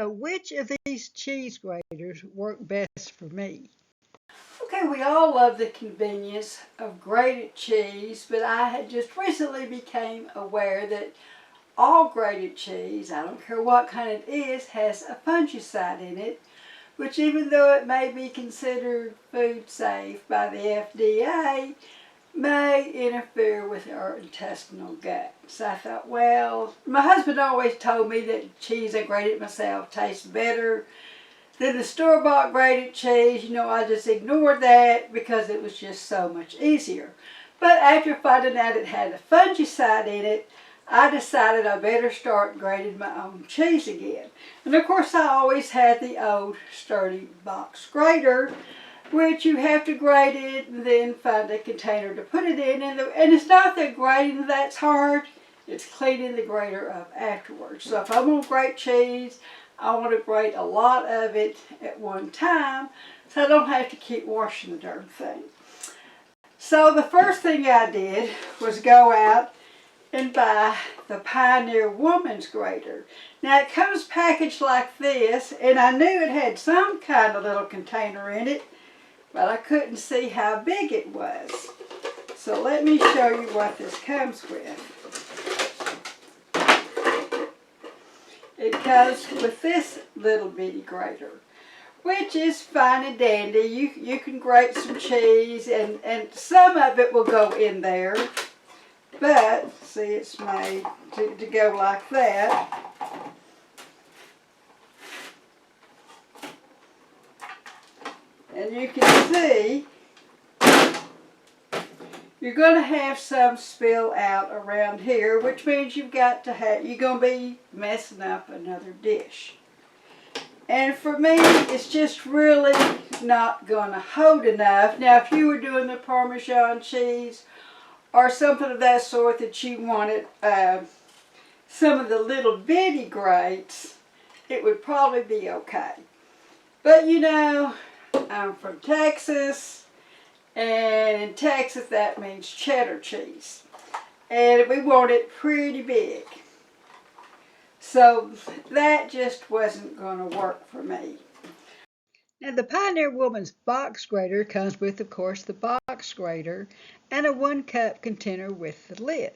Which of these cheese graters work best for me? Okay, we all love the convenience of grated cheese, but I had just recently became aware that all grated cheese, I don't care what kind it is, has a fungicide in it, which even though it may be considered food safe by the FDA, may interfere with our intestinal gut. So I thought, well, my husband always told me that cheese I grated myself tastes better than the store-bought grated cheese. You know, I just ignored that because it was just so much easier. But after finding out it had a fungicide in it, I decided I better start grating my own cheese again. And of course I always had the old sturdy box grater, which you have to grate it and then find a container to put it in. And it's not that grating that's hard, it's cleaning the grater up afterwards. So if I'm going to grate cheese, I want to grate a lot of it at one time so I don't have to keep washing the darn thing. So the first thing I did was go out and buy the Pioneer Woman's Grater. Now it comes packaged like this, and I knew it had some kind of little container in it, but I couldn't see how big it was. So let me show you what this comes with. It comes with this little bitty grater, which is fine and dandy. You can grate some cheese, and some of it will go in there. But, see, it's made to go like that. And you can see you're going to have some spill out around here, which means you're going to be messing up another dish. And for me, it's just really not going to hold enough. Now, if you were doing the Parmesan cheese or something of that sort that you wanted some of the little bitty grates, it would probably be okay. But you know, I'm from Texas, and in Texas that means cheddar cheese. And we want it pretty big. So that just wasn't going to work for me. Now, the Pioneer Woman's box grater comes with, of course, the box grater and a 1-cup container with the lid.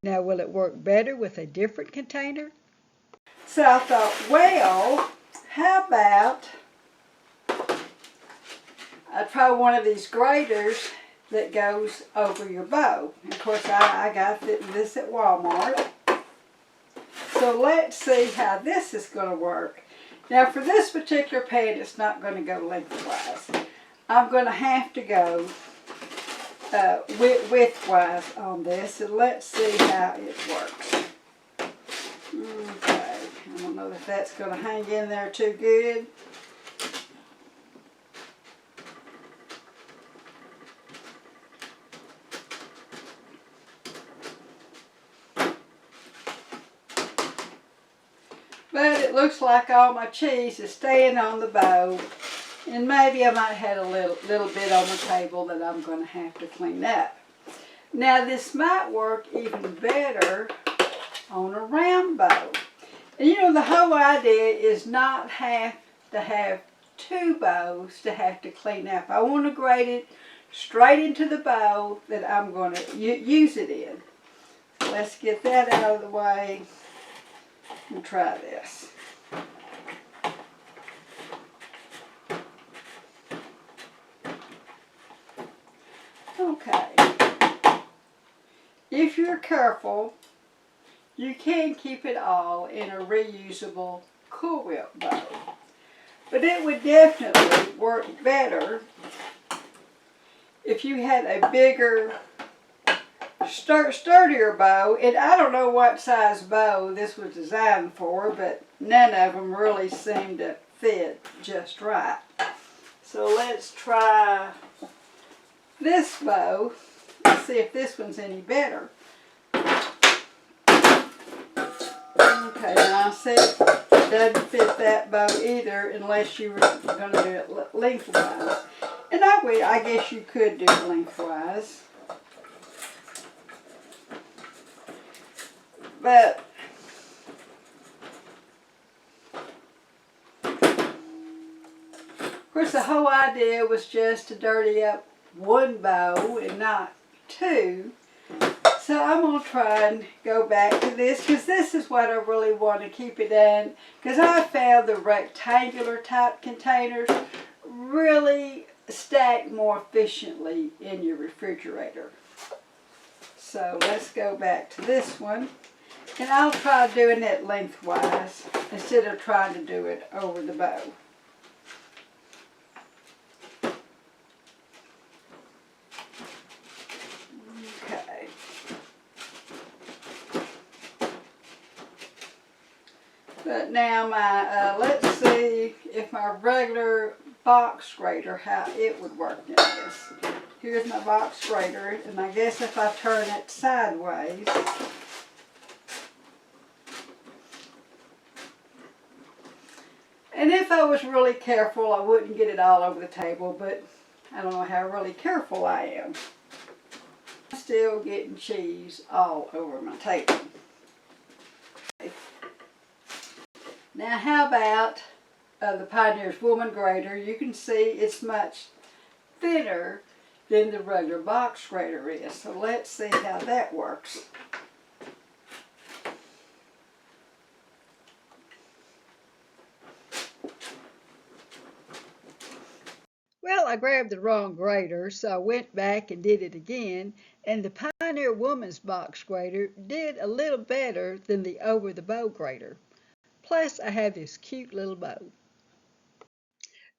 Now, will it work better with a different container? So I thought, well, how about I try one of these graters that goes over your bow. And of course, I got this at Walmart. So let's see how this is going to work. Now for this particular pan, it's not going to go lengthwise. I'm going to have to go widthwise on this, and let's see how it works. Okay, I don't know if that's going to hang in there too good. But it looks like all my cheese is staying on the bow, and maybe I might have a little bit on the table that I'm going to have to clean up. Now this might work even better on a round bow. And you know, the whole idea is not have to have two bows to have to clean up. I want to grate it straight into the bow that I'm going to use it in. Let's get that out of the way and try this. Okay. If you're careful, you can keep it all in a reusable Cool Whip bowl. But it would definitely work better if you had a bigger, sturdier bow. And I don't know what size bow this was designed for, but none of them really seem to fit just right. So let's try this bow. Let's see if this one's any better. Okay, now see, it doesn't fit that bow either unless you were going to do it lengthwise. And I guess you could do it lengthwise. But course, the whole idea was just to dirty up one bowl and not two. So I'm going to try and go back to this because this is what I really want to keep it in, because I found the rectangular type containers really stack more efficiently in your refrigerator. So let's go back to this one, and I'll try doing it lengthwise instead of trying to do it over the bow. Okay. But now let's see if my regular box grater, how it would work in this. Here's my box grater, and I guess if I turn it sideways, and if I was really careful, I wouldn't get it all over the table, but I don't know how really careful I am. I'm still getting cheese all over my table. Now how about the Pioneer's Woman grater? You can see it's much thinner than the regular box grater is. So let's see how that works. Well, I grabbed the wrong grater, so I went back and did it again, and the Pioneer Woman's box grater did a little better than the over-the-bow grater. Plus, I have this cute little bow.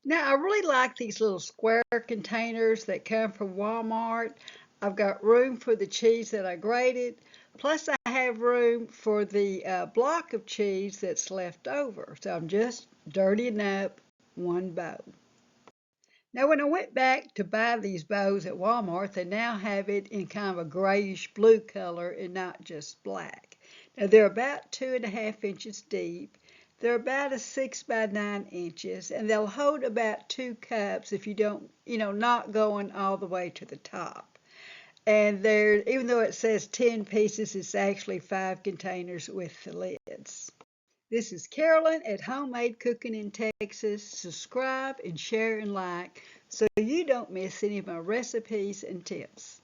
Now, I really like these little square containers that come from Walmart. I've got room for the cheese that I grated, plus I have room for the block of cheese that's left over. So I'm just dirtying up one bow. Now, when I went back to buy these bows at Walmart, they now have it in kind of a grayish blue color and not just black. Now, they're about 2.5 inches deep. They're about 6 by 9 inches, and they'll hold about 2 cups if you don't, not going all the way to the top. And even though it says 10 pieces, it's actually 5 containers with the lids. This is Carolyn at Homemade Cooking in Texas. Subscribe and share and like so you don't miss any of my recipes and tips.